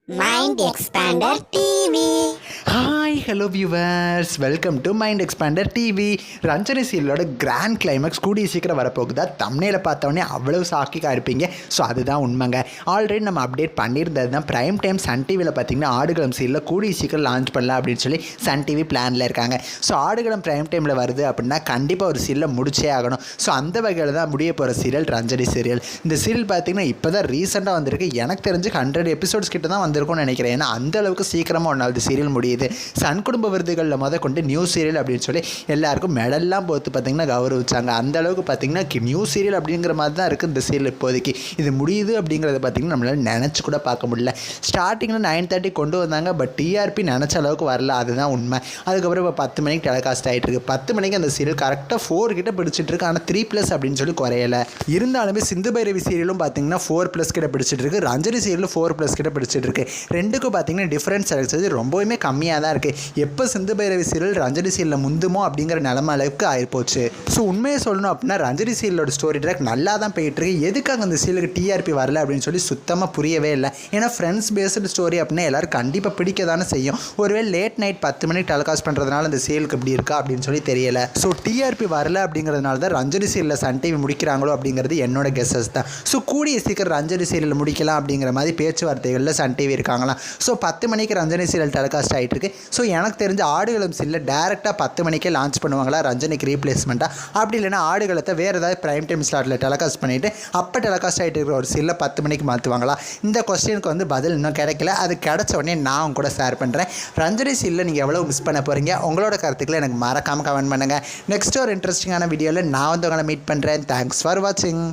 Mind Expander TV. Hi hello viewers, welcome to mind expander TV. Ranjani சீரியலோட grand climax கூடிய சீக்கிரம் வரப்போகுதா. தம்ப்நெயிலை பார்த்தோன்னே அவ்வளவு ஷாக்கிங்காக இருப்பீங்க. ஸோ அதுதான் உண்மைங்க. ஆல்ரெடி நம்ம அப்டேட் பண்ணியிருந்தது தான். ப்ரைம் டைம் சன் டிவியில் பார்த்தீங்கன்னா ஆடுகளம் சீரியலில் கூடிய சீக்கிரம் லான்ச் பண்ணலாம் அப்படின்னு சொல்லி சன் டிவி பிளானில் இருக்காங்க. ஸோ ஆடுகளம் ப்ரைம் டைமில் வருது அப்படின்னா கண்டிப்பாக ஒரு சீரியலை முடிச்சே ஆகணும். ஸோ அந்த வகையில் தான் முடிய போகிற சீரியல் ரஞ்சனி சீரியல். இந்த சீரியல் பார்த்தீங்கன்னா இப்போ தான் ரீசெண்டாக வந்திருக்கு. எனக்கு தெரிஞ்சு 100 எபிசோட்ஸ் கிட்ட தான் வந்திருக்கும்னு நினைக்கிறேன். ஏன்னா அந்தளவுக்கு சீக்கிரமாக ஒன்றாவது சீரியல் முடியுது. சன் குடும்ப விருதுகளில் கொண்டு நியூ சீரியல் அப்படின்னு சொல்லி எல்லாருக்கும் மெடல்லாம் போட்டு பார்த்தீங்கன்னா கௌரவிச்சாங்க. அந்த அளவுக்கு பார்த்தீங்கன்னா நியூ சீரியல் அப்படிங்கிற மாதிரி தான் இருக்குது இந்த சீரியல். இப்போதைக்கு இது முடியுது அப்படிங்கிறத பார்த்தீங்கன்னா நம்மளால் நினச்சி கூட பார்க்க முடியல. ஸ்டார்டிங்கில் 9:30 கொண்டு வந்தாங்க. பட் டிஆர்பி நினச்ச அளவுக்கு வரல, அதுதான் உண்மை. அதுக்கப்புறம் இப்போ 10 மணிக்கு டெலிகாஸ்ட் ஆகிட்டு இருக்கு. 10 மணிக்கு அந்த சீரியல் கரெக்டாக 4 கிட்ட பிடிச்சிட்டு இருக்கு. ஆனால் 3+ அப்படின்னு சொல்லி குறையலை. இருந்தாலுமே சிந்து பைரவி சீரியலும் பார்த்தீங்கன்னா 4+ கிட்ட பிடிச்சிட்டு இருக்கு. ரஞ்சனி சீரியலும் 4+ கிட்ட பிடிச்சிட்டு இருக்கு. ரெண்டுக்கும் பார்த்தீங்கன்னா டிஃப்ரென்ஸ் கிடைச்சது ரொம்பவுமே கம்மியாக தான் இருக்குது. எப்போ சிந்து பைரவி சீரியல் ரஞ்சனி சீரியலில் முந்துமோ அப்படிங்கிற நிலம அளவுக்கு ஆகிப்போச்சு. ஸோ உண்மையை சொல்லணும் அப்படின்னா ரஞ்சனி சீரியலோட ஸ்டோரி ட்ராக் நல்லா தான் போயிட்டுருக்கு. எதுக்காக அந்த சீரியலுக்கு டிஆர்பி வரல அப்படின்னு சொல்லி சுத்தமாக புரியவே இல்லை. ஏன்னா ஃப்ரெண்ட்ஸ் பேஸ்டு ஸ்டோரி அப்படின்னா எல்லோரும் கண்டிப்பாக பிடிக்க தானே செய்யும். ஒருவேளை லேட் நைட் 10 மணிக்கு டெலிகாஸ்ட் பண்ணுறதுனால அந்த சீரியலுக்கு இப்படி இருக்கா அப்படின்னு சொல்லி தெரியல. ஸோ டிஆர்பி வரல அப்படிங்கிறதுனால தான் ரஞ்சனி சீரியலில் சன் டிவி முடிக்கிறாங்களோ அப்படிங்கிறது என்னோட கெஸஸ் தான். ஸோ கூடிய சீக்கிரம் ரஞ்சனி சீரியல் முடிக்கலாம் அப்படிங்கிற மாதிரி பேச்சுவார்த்தைகளில் சன் டிவி இருக்காங்களாம். ஸோ 10 மணிக்கு ரஞ்சனி சீரியல் டெலிகாஸ்ட் ஆகிட்டு இருக்கு. ஸோ எனக்கு தெரிஞ்ச ஆடுகளம் சீரியல் டேரெக்டாக 10 மணிக்கே லான்ச் பண்ணுவாங்களா ரஞ்சனிக்கு ரீப்ளேஸ்மெண்ட்டாக. அப்படி இல்லைனா ஆடுகளத்தை வேறு ஏதாவது ப்ரைம் டைம் ஸ்லாட்டில் டெலிகாஸ்ட் பண்ணிவிட்டு அப்போ டெலிகாஸ்ட் ஆகிட்டு இருக்கிற ஒரு சீரியலை 10 மணிக்கு மாற்றுவாங்களா. இந்த கொஸ்டினுக்கு பதில் இன்னும் கிடைக்கல. அது கிடைச்ச உடனே நான் கூட ஷேர் பண்ணுறேன். ரஞ்சனி சீரியலில் நீங்கள் எவ்வளோ மிஸ் பண்ண போகிறீங்க, உங்களோட கருத்துக்களை எனக்கு மறக்காமல் கமெண்ட் பண்ணுங்கள். நெக்ஸ்ட் ஒரு இன்ட்ரெஸ்டிங்கான வீடியோவில் நான் உங்களை மீட் பண்ணுறேன். தேங்க்ஸ் ஃபார் வாட்சிங்.